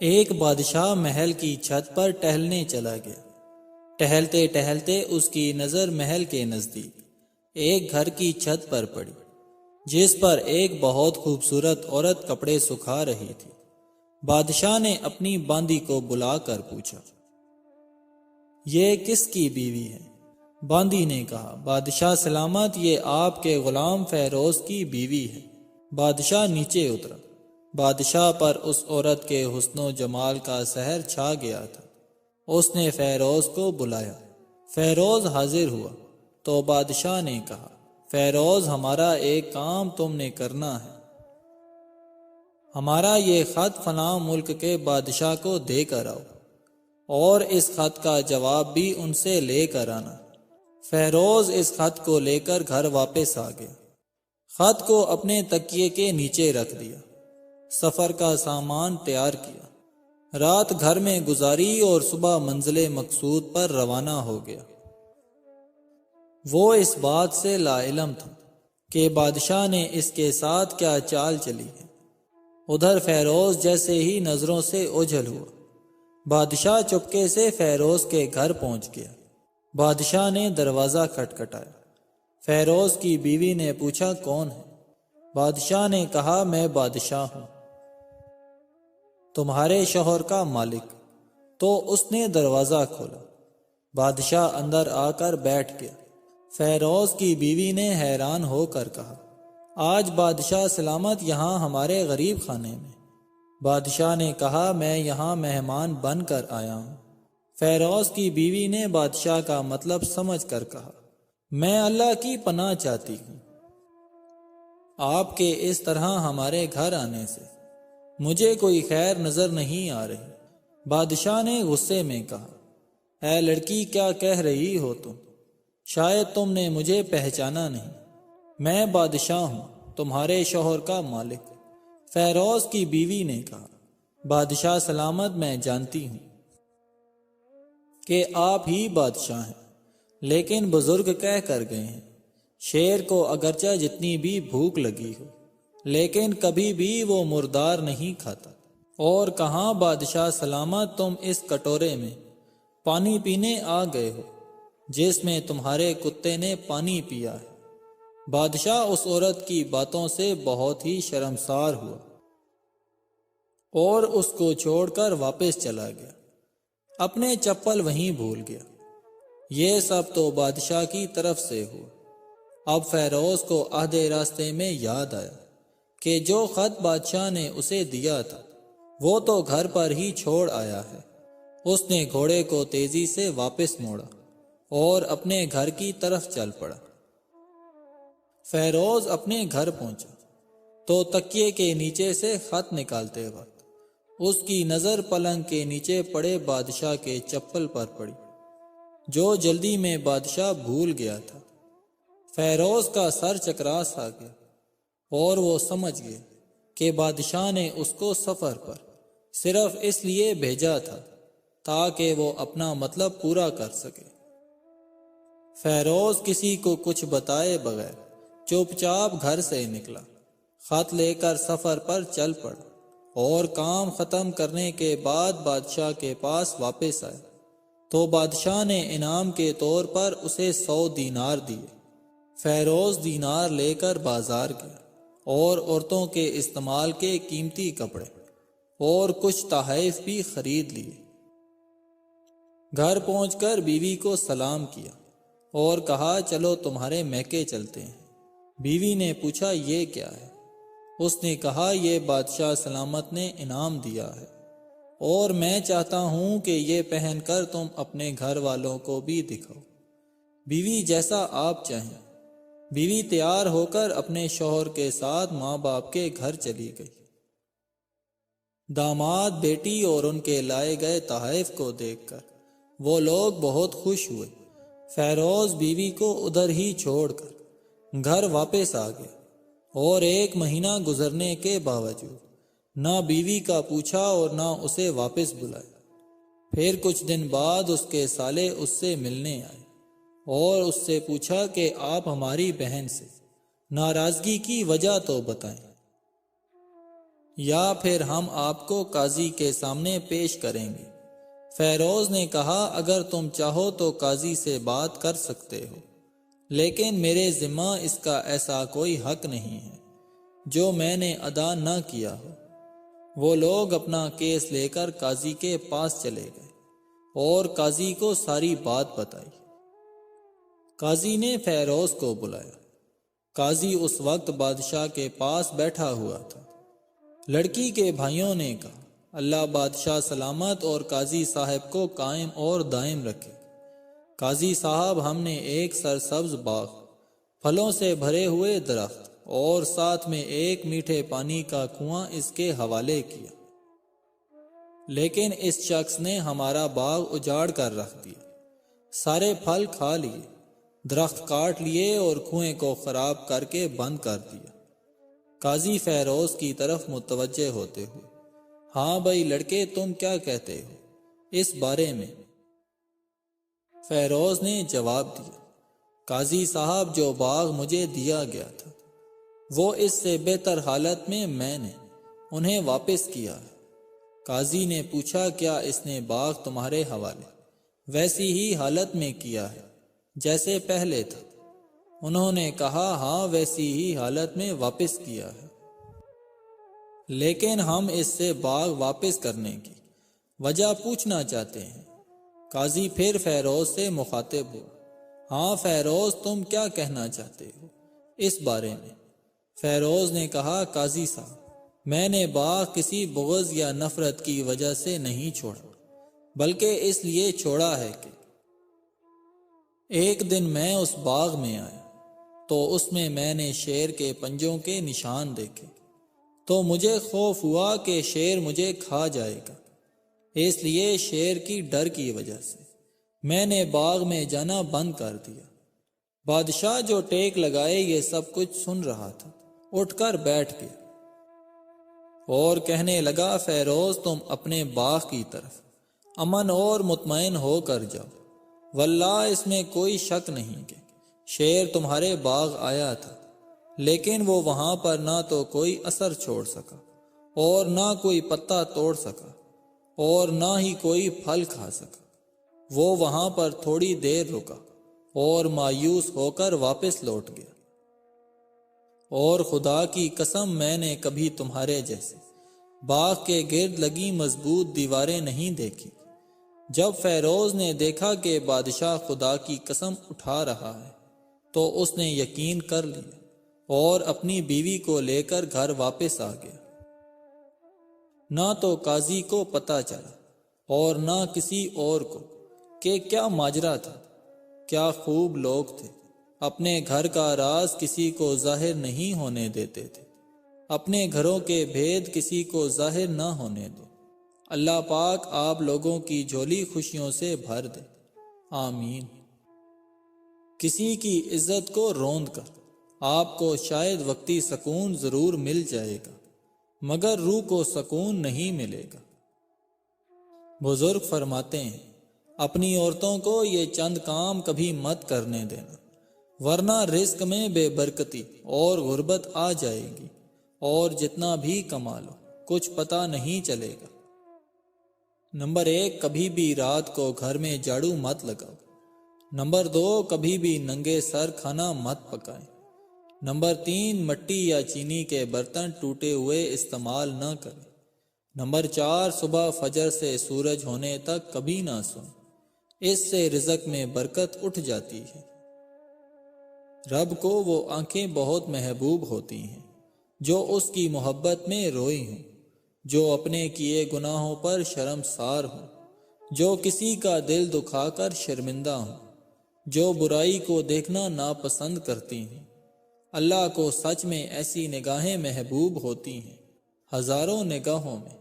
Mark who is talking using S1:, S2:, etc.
S1: ایک بادشاہ محل کی چھت پر ٹہلنے چلا گیا۔ ٹہلتے ٹہلتے اس کی نظر محل کے نزدیک ایک گھر کی چھت پر پڑی، جس پر ایک بہت خوبصورت عورت کپڑے سکھا رہی تھی۔ بادشاہ نے اپنی باندی کو بلا کر پوچھا، یہ کس کی بیوی ہے؟ باندی نے کہا، بادشاہ سلامت، یہ آپ کے غلام فیروز کی بیوی ہے۔ بادشاہ نیچے اترا۔ بادشاہ پر اس عورت کے حسن و جمال کا سحر چھا گیا تھا۔ اس نے فیروز کو بلایا۔ فیروز حاضر ہوا تو بادشاہ نے کہا، فیروز، ہمارا ایک کام تم نے کرنا ہے۔ ہمارا یہ خط فلاں ملک کے بادشاہ کو دے کر آؤ، اور اس خط کا جواب بھی ان سے لے کر آنا۔ فیروز اس خط کو لے کر گھر واپس آ گیا۔ خط کو اپنے تکیے کے نیچے رکھ دیا، سفر کا سامان تیار کیا، رات گھر میں گزاری اور صبح منزل مقصود پر روانہ ہو گیا۔ وہ اس بات سے لا علم تھا کہ بادشاہ نے اس کے ساتھ کیا چال چلی ہے۔ ادھر فیروز جیسے ہی نظروں سے اوجھل ہوا، بادشاہ چپکے سے فیروز کے گھر پہنچ گیا۔ بادشاہ نے دروازہ کھٹکھٹایا۔ فیروز کی بیوی نے پوچھا، کون ہے؟ بادشاہ نے کہا، میں بادشاہ ہوں، تمہارے شوہر کا مالک۔ تو اس نے دروازہ کھولا۔ بادشاہ اندر آ کر بیٹھ گیا۔ فیروز کی بیوی نے حیران ہو کر کہا، آج بادشاہ سلامت یہاں ہمارے غریب خانے میں۔ بادشاہ نے کہا، میں یہاں مہمان بن کر آیا ہوں۔ فیروز کی بیوی نے بادشاہ کا مطلب سمجھ کر کہا، میں اللہ کی پناہ چاہتی ہوں، آپ کے اس طرح ہمارے گھر آنے سے مجھے کوئی خیر نظر نہیں آ رہی۔ بادشاہ نے غصے میں کہا، اے لڑکی، کیا کہہ رہی ہو تم؟ شاید تم نے مجھے پہچانا نہیں۔ میں بادشاہ ہوں، تمہارے شوہر کا مالک۔ فیروز کی بیوی نے کہا، بادشاہ سلامت، میں جانتی ہوں کہ آپ ہی بادشاہ ہیں، لیکن بزرگ کہہ کر گئے ہیں، شیر کو اگرچہ جتنی بھی بھوک لگی ہو، لیکن کبھی بھی وہ مردار نہیں کھاتا۔ اور کہاں بادشاہ سلامت، تم اس کٹورے میں پانی پینے آ گئے ہو جس میں تمہارے کتے نے پانی پیا ہے۔ بادشاہ اس عورت کی باتوں سے بہت ہی شرمسار ہوا اور اس کو چھوڑ کر واپس چلا گیا۔ اپنے چپل وہیں بھول گیا۔ یہ سب تو بادشاہ کی طرف سے ہوا۔ اب فیروز کو آدھے راستے میں یاد آیا کہ جو خط بادشاہ نے اسے دیا تھا وہ تو گھر پر ہی چھوڑ آیا ہے۔ اس نے گھوڑے کو تیزی سے واپس موڑا اور اپنے گھر کی طرف چل پڑا۔ فیروز اپنے گھر پہنچا تو تکیے کے نیچے سے خط نکالتے وقت اس کی نظر پلنگ کے نیچے پڑے بادشاہ کے چپل پر پڑی، جو جلدی میں بادشاہ بھول گیا تھا۔ فیروز کا سر چکرا سا گیا اور وہ سمجھ گیا کہ بادشاہ نے اس کو سفر پر صرف اس لیے بھیجا تھا تاکہ وہ اپنا مطلب پورا کر سکے۔ فیروز کسی کو کچھ بتائے بغیر چپ چاپ گھر سے نکلا، خط لے کر سفر پر چل پڑا اور کام ختم کرنے کے بعد بادشاہ کے پاس واپس آیا تو بادشاہ نے انعام کے طور پر اسے 100 دینار دیے۔ فیروز دینار لے کر بازار گیا اور عورتوں کے استعمال کے قیمتی کپڑے اور کچھ تحائف بھی خرید لیے۔ گھر پہنچ کر بیوی کو سلام کیا اور کہا، چلو تمہارے میکے چلتے ہیں۔ بیوی نے پوچھا، یہ کیا ہے؟ اس نے کہا، یہ بادشاہ سلامت نے انعام دیا ہے اور میں چاہتا ہوں کہ یہ پہن کر تم اپنے گھر والوں کو بھی دکھاؤ۔ بیوی، جیسا آپ چاہیں۔ بیوی تیار ہو کر اپنے شوہر کے ساتھ ماں باپ کے گھر چلی گئی۔ داماد، بیٹی اور ان کے لائے گئے تحائف کو دیکھ کر وہ لوگ بہت خوش ہوئے۔ فیروز بیوی کو ادھر ہی چھوڑ کر گھر واپس آ گیا اور 1 مہینہ گزرنے کے باوجود نہ بیوی کا پوچھا اور نہ اسے واپس بلایا۔ پھر کچھ دن بعد اس کے سالے اس سے ملنے آئے اور اس سے پوچھا کہ آپ ہماری بہن سے ناراضگی کی وجہ تو بتائیں۔ یا پھر ہم آپ کو قاضی کے سامنے پیش کریں گے۔ فیروز نے کہا اگر تم چاہو تو قاضی سے بات کر سکتے ہو، لیکن میرے ذمہ اس کا ایسا کوئی حق نہیں ہے جو میں نے ادا نہ کیا ہو۔ وہ لوگ اپنا کیس لے کر قاضی کے پاس چلے گئے اور قاضی کو ساری بات بتائی۔ قاضی نے فیروز کو بلایا۔ قاضی اس وقت بادشاہ کے پاس بیٹھا ہوا تھا۔ لڑکی کے بھائیوں نے کہا اللہ بادشاہ سلامت اور قاضی صاحب کو قائم اور دائم رکھے۔ قاضی صاحب ہم نے ایک سرسبز باغ، پھلوں سے بھرے ہوئے درخت اور ساتھ میں ایک میٹھے پانی کا کنواں اس کے حوالے کیا، لیکن اس شخص نے ہمارا باغ اجاڑ کر رکھ دیا، سارے پھل کھا لیے، درخت کاٹ لیے اور کنویں کو خراب کر کے بند کر دیا۔ قاضی فیروز کی طرف متوجہ ہوتے ہوئے ہاں بھائی لڑکے تم کیا کہتے ہو اس بارے میں؟ فیروز نے جواب دیا قاضی صاحب جو باغ مجھے دیا گیا تھا وہ اس سے بہتر حالت میں نے انہیں واپس کیا ہے۔ قاضی نے پوچھا کیا اس نے باغ تمہارے حوالے ویسی ہی حالت میں کیا ہے جیسے پہلے تھا؟ انہوں نے کہا ہاں ویسی ہی حالت میں واپس کیا ہے، لیکن ہم اس سے باغ واپس کرنے کی وجہ پوچھنا چاہتے ہیں۔ قاضی پھر فیروز سے مخاطب ہوا ہاں فیروز تم کیا کہنا چاہتے ہو اس بارے میں؟ فیروز نے کہا قاضی صاحب میں نے باغ کسی بغض یا نفرت کی وجہ سے نہیں چھوڑا، بلکہ اس لیے چھوڑا ہے کہ ایک دن میں اس باغ میں آیا تو اس میں نے شیر کے پنجوں کے نشان دیکھے، تو مجھے خوف ہوا کہ شیر مجھے کھا جائے گا، اس لیے شیر کی ڈر کی وجہ سے میں نے باغ میں جانا بند کر دیا۔ بادشاہ جو ٹیک لگائے یہ سب کچھ سن رہا تھا، اٹھ کر بیٹھ گیا اور کہنے لگا فیروز تم اپنے باغ کی طرف امن اور مطمئن ہو کر جاؤ، واللہ اس میں کوئی شک نہیں کہ شیر تمہارے باغ آیا تھا، لیکن وہ وہاں پر نہ تو کوئی اثر چھوڑ سکا اور نہ کوئی پتا توڑ سکا اور نہ ہی کوئی پھل کھا سکا۔ وہ وہاں پر تھوڑی دیر رکا اور مایوس ہو کر واپس لوٹ گیا، اور خدا کی قسم میں نے کبھی تمہارے جیسے باغ کے گرد لگی مضبوط دیواریں نہیں دیکھی۔ جب فیروز نے دیکھا کہ بادشاہ خدا کی قسم اٹھا رہا ہے تو اس نے یقین کر لیا اور اپنی بیوی کو لے کر گھر واپس آ گیا۔ نہ تو قاضی کو پتہ چلا اور نہ کسی اور کو کہ کیا ماجرا تھا۔ کیا خوب لوگ تھے، اپنے گھر کا راز کسی کو ظاہر نہیں ہونے دیتے تھے، اپنے گھروں کے بھید کسی کو ظاہر نہ ہونے دو۔ اللہ پاک آپ لوگوں کی جھولی خوشیوں سے بھر دے، آمین۔ کسی کی عزت کو روند کر آپ کو شاید وقتی سکون ضرور مل جائے گا، مگر روح کو سکون نہیں ملے گا۔ بزرگ فرماتے ہیں اپنی عورتوں کو یہ چند کام کبھی مت کرنے دینا، ورنہ رزق میں بے برکتی اور غربت آ جائے گی، اور جتنا بھی کما لو کچھ پتہ نہیں چلے گا۔ نمبر 1 کبھی بھی رات کو گھر میں جھاڑو مت لگاؤ۔ نمبر 2 کبھی بھی ننگے سر کھانا مت پکائیں۔ نمبر 3 مٹی یا چینی کے برتن ٹوٹے ہوئے استعمال نہ کریں۔ نمبر 4 صبح فجر سے سورج ہونے تک کبھی نہ سوئیں، اس سے رزق میں برکت اٹھ جاتی ہے۔ رب کو وہ آنکھیں بہت محبوب ہوتی ہیں جو اس کی محبت میں روئی ہوں، جو اپنے کیے گناہوں پر شرمسار ہوں، جو کسی کا دل دکھا کر شرمندہ ہوں، جو برائی کو دیکھنا ناپسند کرتی ہیں۔ اللہ کو سچ میں ایسی نگاہیں محبوب ہوتی ہیں، ہزاروں نگاہوں میں